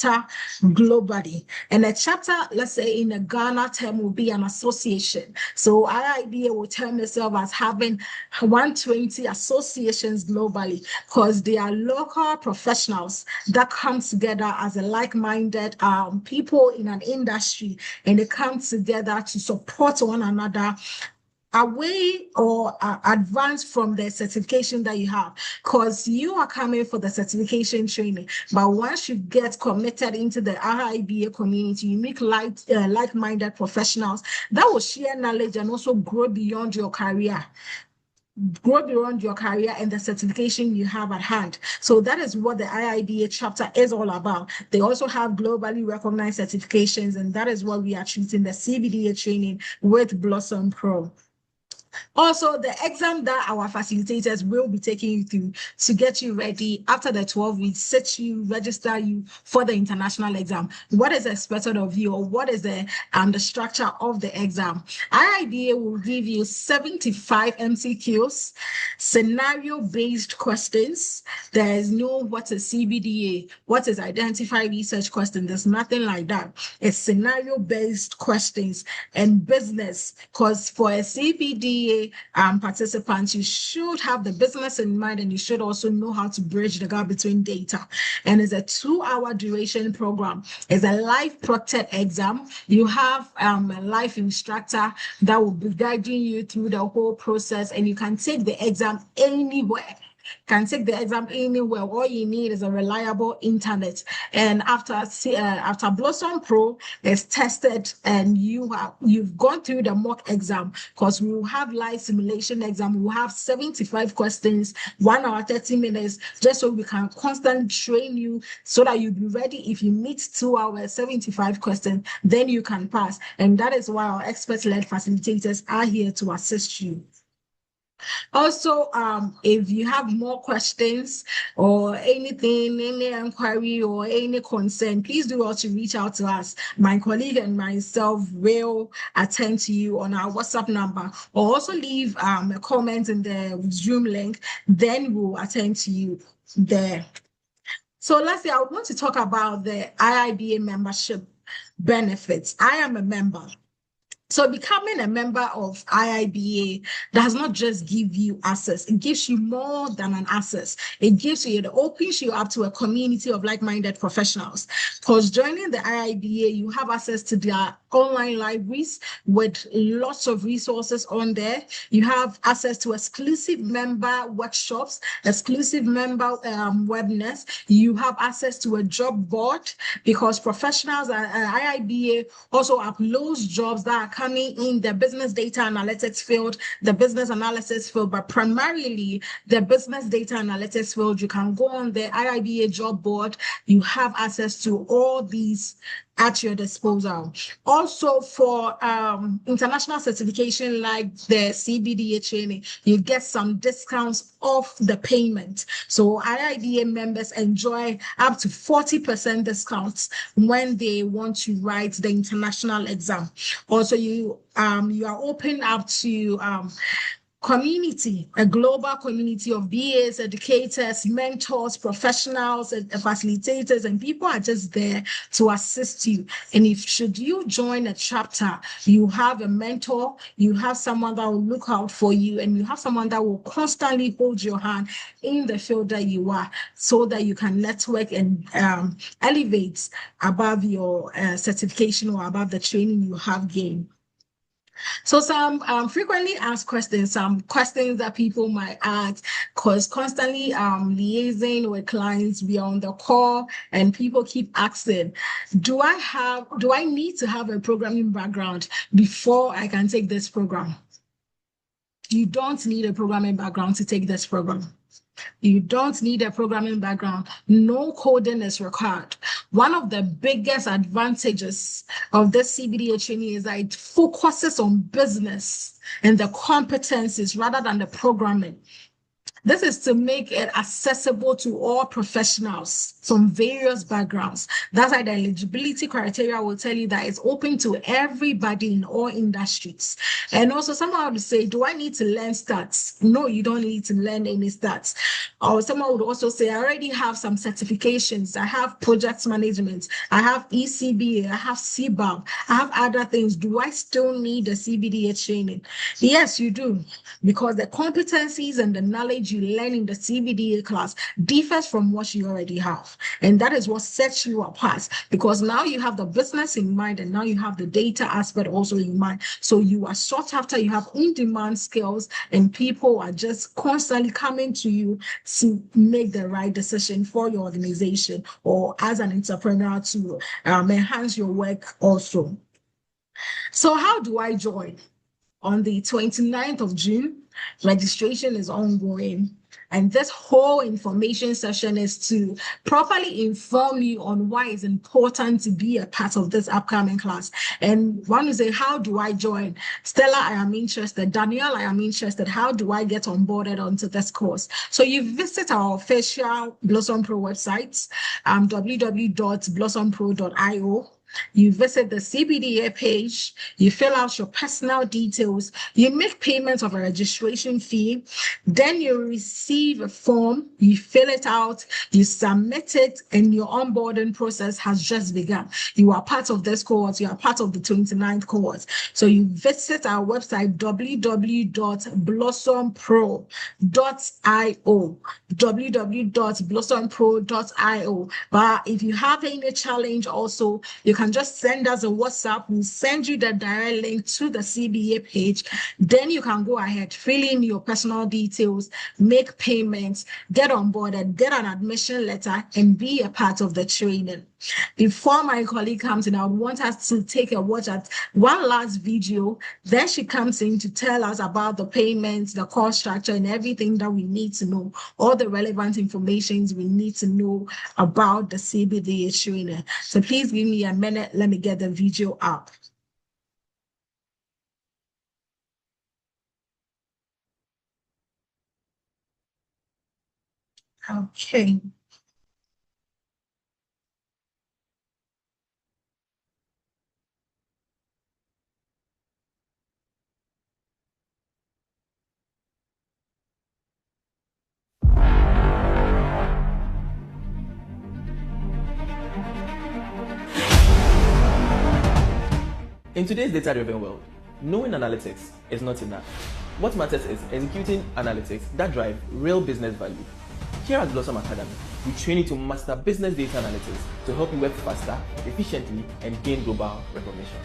globally, and a chapter, let's say in a Ghana term, will be an association. So IIBA will term itself as having 120 associations globally, because they are local professionals that come together as a like-minded people in an industry, and they come together to support one another away or advance from the certification that you have, because you are coming for the certification training. But once you get committed into the IIBA community, you meet like-minded professionals that will share knowledge and also grow beyond your career and the certification you have at hand. So that is what the IIBA chapter is all about. They also have globally recognized certifications, and that is what we are treating the CBDA training with Blossom Pro. Also, the exam that our facilitators will be taking you through to get you ready after the 12 weeks, register you for the international exam. What is expected of you, or what is the structure of the exam? IIBA will give you 75 MCQs, scenario-based questions. There is no what is CBDA, what is identified research question. There's nothing like that. It's scenario-based questions and business, because for a CBDA participants, you should have the business in mind, and you should also know how to bridge the gap between data. And it's a 2-hour duration program. It's a live proctored exam. You have a live instructor that will be guiding you through the whole process, and you can take the exam anywhere. All you need is a reliable internet. And after Blossom Pro is tested and you've gone through the mock exam, because we will have live simulation exam, we will have 75 questions, 1 hour 30 minutes, just so we can constantly train you so that you'll be ready. If you meet 2 hours 75 questions, then you can pass. And that is why our expert-led facilitators are here to assist you. Also, if you have more questions or anything, any inquiry or any concern, please do also reach out to us. My colleague and myself will attend to you on our WhatsApp number, or also leave a comment in the Zoom link. Then we'll attend to you there. So lastly, I want to talk about the IIBA membership benefits. I am a member. So becoming a member of IIBA does not just give you access, it gives you more than an access. It opens you up to a community of like-minded professionals. Because joining the IIBA, you have access to their online libraries with lots of resources on there. You have access to exclusive member workshops, exclusive member webinars. You have access to a job board because professionals at IIBA also uploads jobs that are coming in the business data analytics field, the business analysis field, but primarily the business data analytics field. You can go on the IIBA job board. You have access to all these at your disposal. Also for international certification like the CBDA training, you get some discounts off the payment. So IIBA members enjoy up to 40% discounts when they want to write the international exam. Also, you are open up to community, a global community of BAs, educators, mentors, professionals, and facilitators, and people are just there to assist you. And if should you join a chapter, you have a mentor, you have someone that will look out for you, and you have someone that will constantly hold your hand in the field that you are, so that you can network and elevate above your certification or above the training you have gained. So some frequently asked questions, some questions that people might ask, because constantly liaising with clients, we are on the call and people keep asking, do I need to have a programming background before I can take this program? You don't need a programming background to take this program. You don't need a programming background. No coding is required. One of the biggest advantages of this CBDA training is that it focuses on business and the competencies rather than the programming. This is to make it accessible to all professionals from various backgrounds. That's why the eligibility criteria will tell you that it's open to everybody in all industries. And also someone would say, do I need to learn stats? No, you don't need to learn any stats. Or someone would also say, I already have some certifications. I have project management. I have ECBA. I have CBAM. I have other things. Do I still need a CBDA training? Yes, you do, because the competencies and the knowledge you learn in the CBDA class differs from what you already have. And that is what sets you apart, because now you have the business in mind and now you have the data aspect also in mind. So you are sought after, you have in-demand skills, and people are just constantly coming to you to make the right decision for your organization or as an entrepreneur to enhance your work also. So how do I join? On the 29th of June, registration is ongoing. And this whole information session is to properly inform you on why it's important to be a part of this upcoming class. And one will say, how do I join? Stella, I am interested. Danielle, I am interested. How do I get onboarded onto this course? So you visit our official Blossom Pro website, www.blossompro.io. You visit the CBDA page, you fill out your personal details, you make payment of a registration fee, then you receive a form, you fill it out, you submit it, and your onboarding process has just begun. You are part of this cohort, you are part of the 29th cohort. So you visit our website, www.blossompro.io, www.blossompro.io. But if you have any challenge also, you can just send us a WhatsApp. We'll send you the direct link to the CBA page. Then you can go ahead, fill in your personal details, make payments, get onboarded, get an admission letter, and be a part of the training. Before my colleague comes in, I would want us to take a watch at one last video. Then she comes in to tell us about the payments, the course structure, and everything that we need to know, all the relevant information we need to know about the CBDA training. So please give me a minute. Let me get the video up. Okay. In today's data-driven world, knowing analytics is not enough. What matters is executing analytics that drive real business value. Here at Blossom Academy, we train you to master business data analytics to help you work faster, efficiently, and gain global recognition.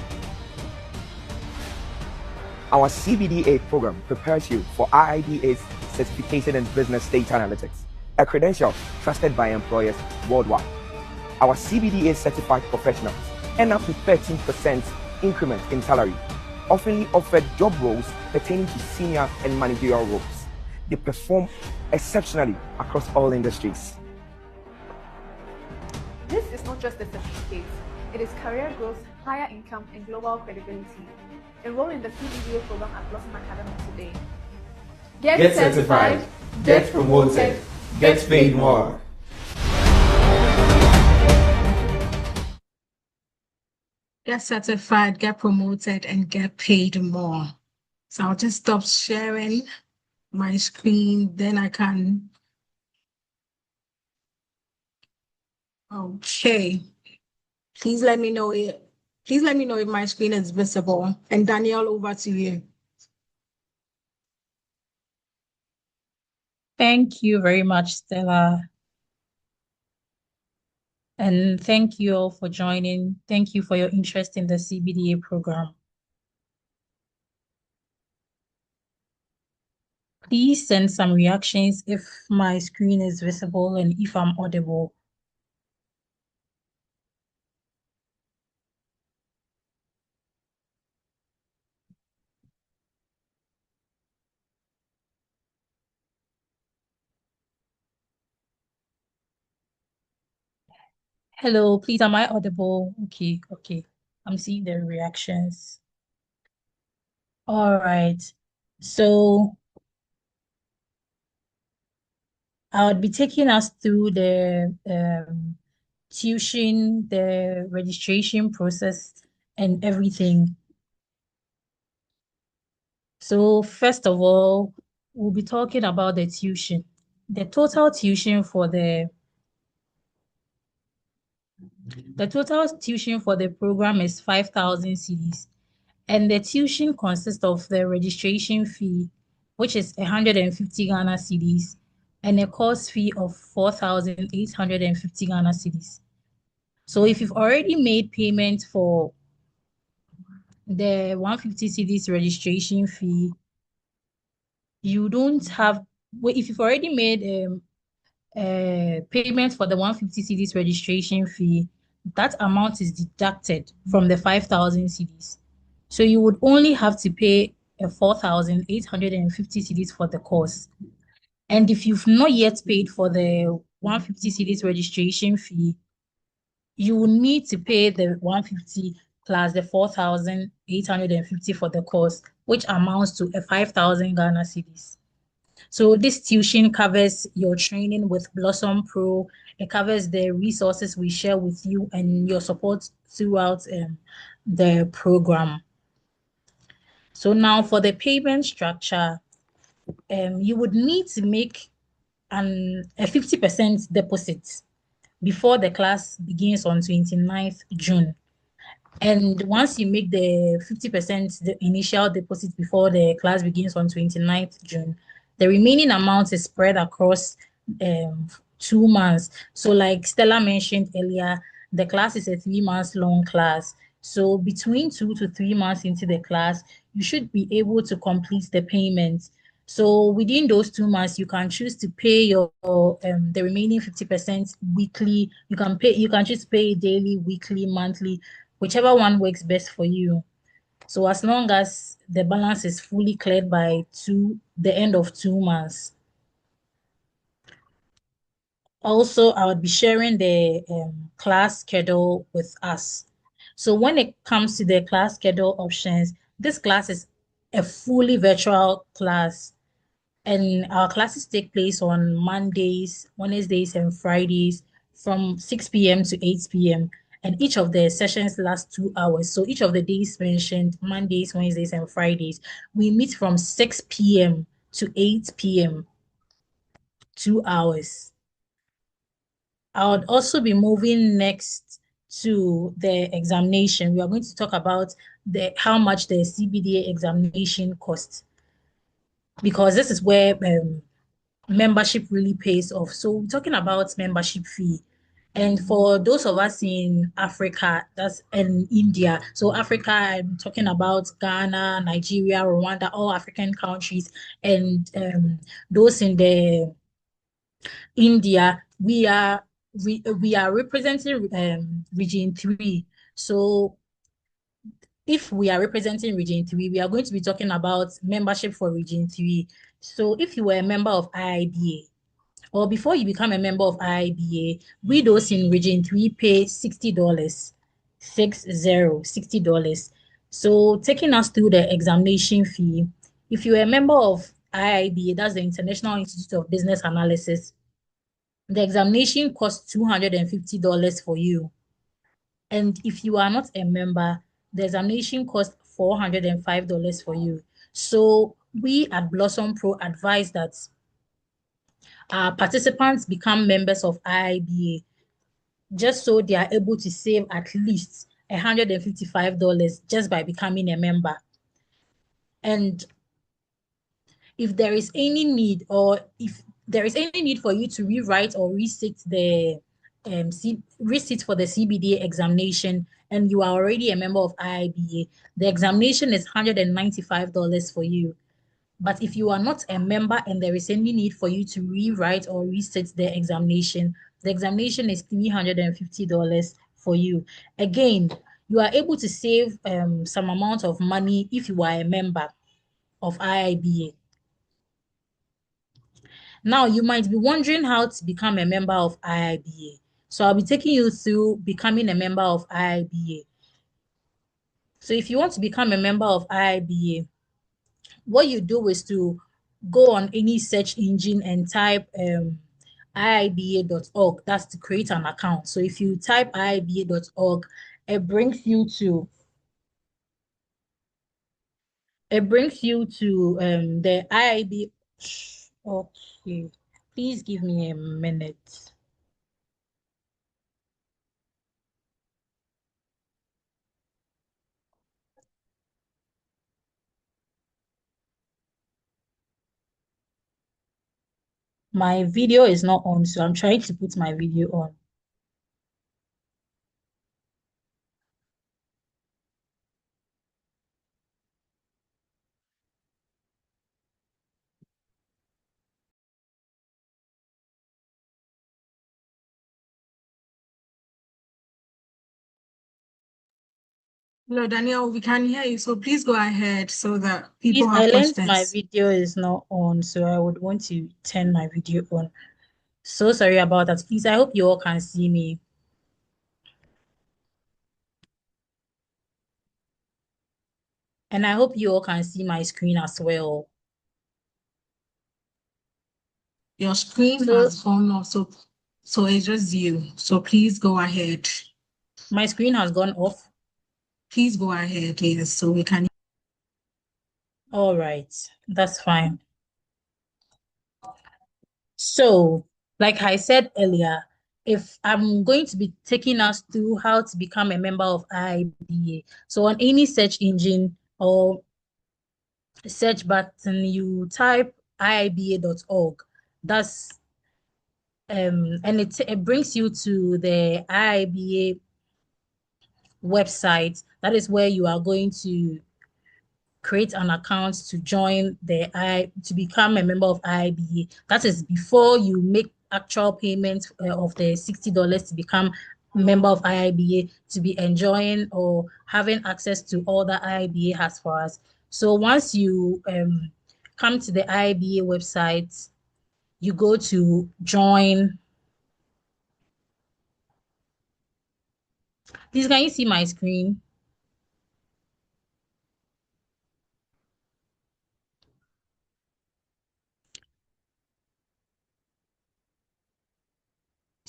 Our CBDA program prepares you for IIBA's certification in business data analytics, a credential trusted by employers worldwide. Our CBDA certified professionals earn up to 13% increment in salary, often offered job roles pertaining to senior and managerial roles. They perform exceptionally across all industries. This is not just a certificate, it is career growth, higher income, and global credibility. Enroll in the CBDA program at Blossom Academy today. Get certified, get promoted, get paid more. Get certified, get promoted, and get paid more. So I'll just stop sharing my screen, then I can. Okay. Please let me know if my screen is visible. And Danielle, over to you. Thank you very much, Stella. And thank you all for joining. Thank you for your interest in the CBDA program. Please send some reactions if my screen is visible and if I'm audible. Hello, please, am I audible? Okay. I'm seeing the reactions. All right. So I would be taking us through the tuition, the registration process, and everything. So first of all, we'll be talking about the tuition. The total tuition for the program is 5,000 cedis, and the tuition consists of the registration fee, which is 150 Ghana cedis, and a course fee of 4,850 Ghana cedis. So if you've already made payment for the 150 cedis registration fee, you don't have, well, if you've already made payment for the 150 cedis registration fee, that amount is deducted from the 5,000 cedis. So you would only have to pay 4,850 cedis for the course. And if you've not yet paid for the 150 cedis registration fee, you will need to pay the 150 plus the 4,850 for the course, which amounts to 5,000 Ghana cedis. So this tuition covers your training with Blossom Pro. It covers the resources we share with you and your support throughout the program. So now for the payment structure, you would need to make a 50% deposit before the class begins on 29th June. And once you make the 50% the initial deposit before the class begins on 29th June, the remaining amount is spread across 2 months. So like Stella mentioned earlier, the class is a 3 months long class. So between 2 to 3 months into the class, you should be able to complete the payment. So within those 2 months, you can choose to pay your the remaining 50% weekly. You can choose to pay daily, weekly, monthly, whichever one works best for you. So as long as the balance is fully cleared by the end of 2 months. Also, I would be sharing the class schedule with us. So when it comes to the class schedule options, this class is a fully virtual class. And our classes take place on Mondays, Wednesdays, and Fridays from 6 p.m. to 8 p.m. And each of the sessions lasts 2 hours. So each of the days mentioned, Mondays, Wednesdays, and Fridays, we meet from 6 p.m. to 8 p.m., 2 hours. I would also be moving next to the examination. We are going to talk about the how much the CBDA examination costs, because this is where membership really pays off. So we're talking about membership fee. And for those of us in Africa, that's in India. So Africa, I'm talking about Ghana, Nigeria, Rwanda, all African countries, and those in the India, we are representing region 3. So if we are representing region 3, we are going to be talking about membership for region 3. So if you were a member of IIBA, or before you become a member of IIBA, we those in region 3 pay $60. $60. So taking us through the examination fee, if you're a member of IIBA, that's the International Institute of Business Analysis, the examination costs $250 for you. And if you are not a member, the examination costs $405 for you. So we at Blossom Pro advise that participants become members of IIBA just so they are able to save at least $155 just by becoming a member. And if there is any need, or if there is any need for you to rewrite or resit the resit for the CBDA examination, and you are already a member of IIBA, the examination is $195 for you. But if you are not a member and there is any need for you to rewrite or resit the examination is $350 for you. Again, you are able to save some amount of money if you are a member of IIBA. Now, you might be wondering how to become a member of IIBA. So I'll be taking you through becoming a member of IIBA. So if you want to become a member of IIBA, what you do is to go on any search engine and type iiba.org. That's to create an account. So if you type iiba.org, it brings you to the IIB. Okay, please give me a minute. My video is not on, so I'm trying to put my video on. Hello, Daniel, we can hear you, so please go ahead so that Please, people I have learned my questions. video is not on, so I would want to turn my video on. So sorry about that. Please, I hope you all can see me. And I hope you all can see my screen as well. Your screen So has gone off, so it's just you. So please go ahead. my screen has gone off. Please go ahead, yes, so we can. All right, that's fine. So, like I said earlier, if I'm going to be taking us through how to become a member of IIBA, so on any search engine or search button, you type iiba.org. That's and it brings you to the IIBA website. That is where you are going to create an account to join to become a member of IIBA. That is before you make actual payment of the $60 to become a member of IIBA, to be enjoying or having access to all that IIBA has for us. So once you come to the IIBA website, you go to join. Please, can you see my screen?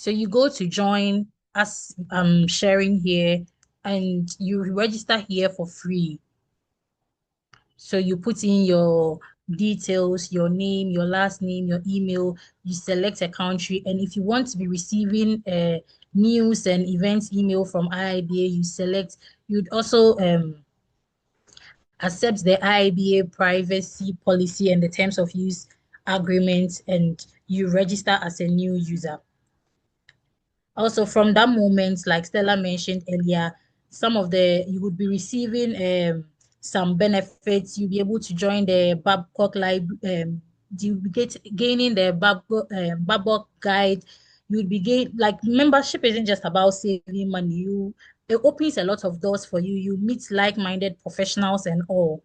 So you go to join, as I'm sharing here, and you register here for free. So you put in your details, your name, your last name, your email, you select a country, and if you want to be receiving news and events email from IIBA, you select. You'd also accept the IIBA privacy policy and the terms of use agreement, and you register as a new user. Also, from that moment, like Stella mentioned earlier, you would be receiving some benefits. You'll be able to join the Babcock you get gaining the Babcock guide. You'll be like membership isn't just about saving money. It opens a lot of doors for you. You meet like-minded professionals and all.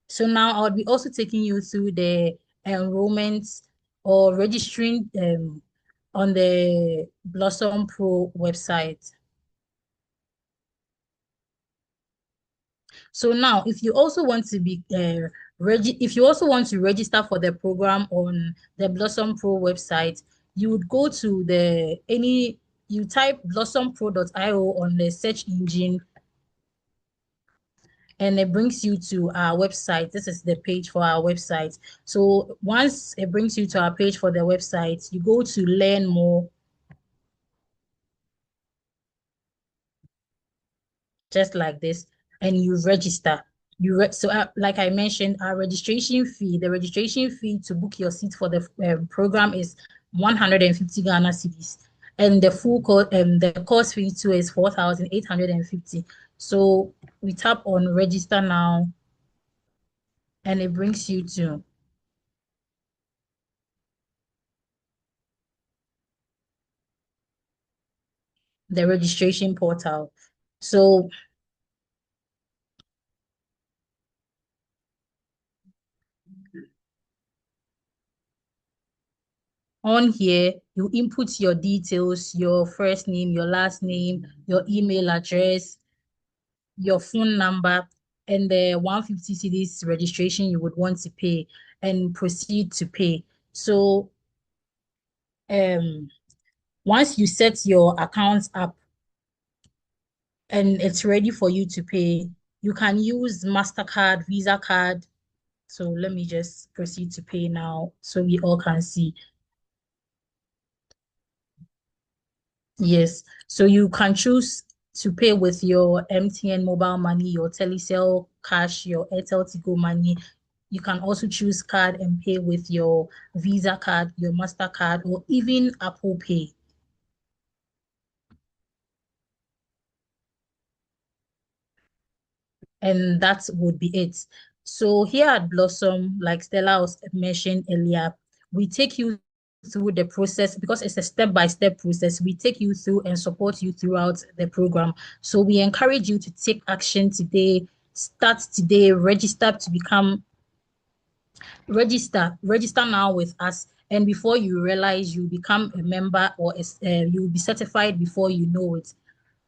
So now I'll be also taking you through the enrollments or registering on the Blossom Pro website. So now, if you also want to be if you also want to register for the program on the Blossom Pro website, you would go to you type blossompro.io on the search engine, and it brings you to our website. This is the page for our website. So once it brings you to our page for the website, you go to learn more, just like this, and you register. Like I mentioned, the registration fee to book your seat for the program is 150 Ghana cedis, and the course fee too is 4,850. So we tap on register now, and it brings you to the registration portal. So on here, you input your details, your first name, your last name, your email address, your phone number, and the 150 cedis registration you would want to pay, and proceed to pay. So once you set your account up and it's ready for you to pay, you can use MasterCard, Visa card. So let me just proceed to pay now so we all can see. Yes, so you can choose to pay with your MTN mobile money, your Telecel cash, your Airtel Tigo money. You can also choose card and pay with your Visa card, your MasterCard, or even Apple Pay. And that would be it. So here at Blossom, like Stella was mentioned earlier, we take you through the process because it's a step-by-step process. We take you through and support you throughout the program. So we encourage you to take action today, start today, register now with us. And before you realize, you become a member, or you will be certified before you know it.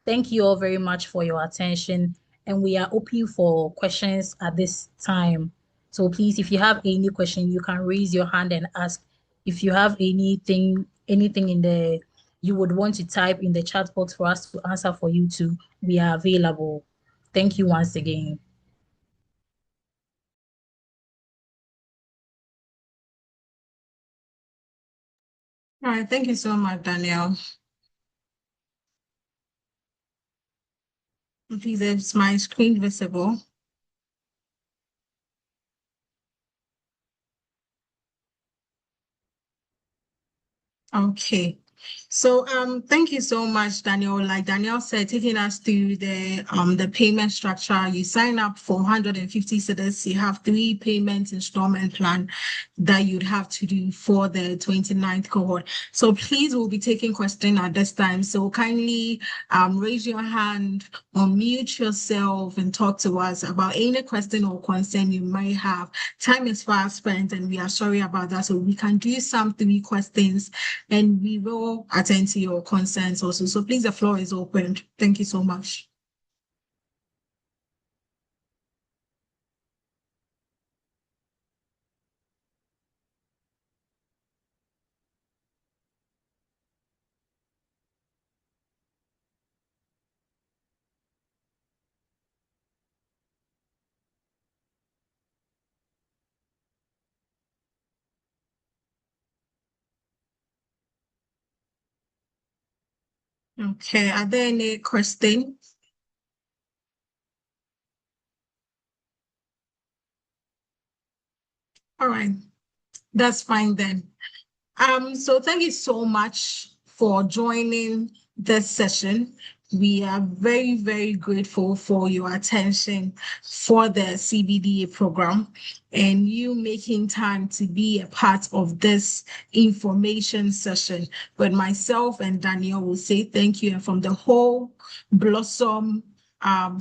Thank you all very much for your attention, and we are open for questions at this time. So please, if you have any question, you can raise your hand and ask. If you have anything you would want to type in the chat box for us to answer for you too, we are available. Thank you once again. All right, thank you so much, Danielle. Please, is my screen visible? Okay. So thank you so much, Daniel. Like Daniel said, taking us through the payment structure. You sign up for 150 cedis. You have 3 payment installment plan that you'd have to do for the 29th cohort. So please, we'll be taking questions at this time. So kindly raise your hand, unmute yourself, and talk to us about any question or concern you might have. Time is fast spent, and we are sorry about that. So we can do some 3 questions, and we will attend to your concerns also. So please, the floor is open. Thank you so much. Okay, are there any questions? All right, that's fine then. So thank you so much for joining this session. We are very, very grateful for your attention for the CBDA program and you making time to be a part of this information session. But myself and Daniel will say thank you. And from the whole Blossom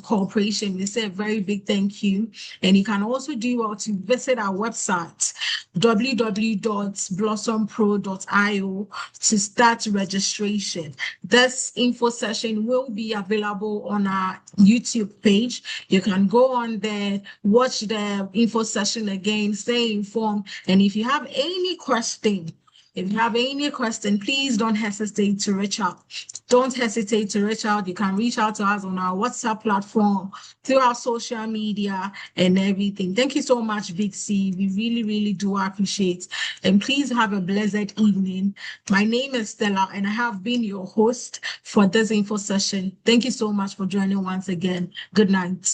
corporation, we say a very big thank you. And you can also do well to visit our website www.blossompro.io to start registration. This info session will be available on our YouTube page. You can go on there, watch the info session again, stay informed. And if you have any question, please don't hesitate to reach out. Don't hesitate to reach out. You can reach out to us on our WhatsApp platform, through our social media and everything. Thank you so much, Big C. We really, really do appreciate. And please have a blessed evening. My name is Stella, and I have been your host for this info session. Thank you so much for joining once again. Good night.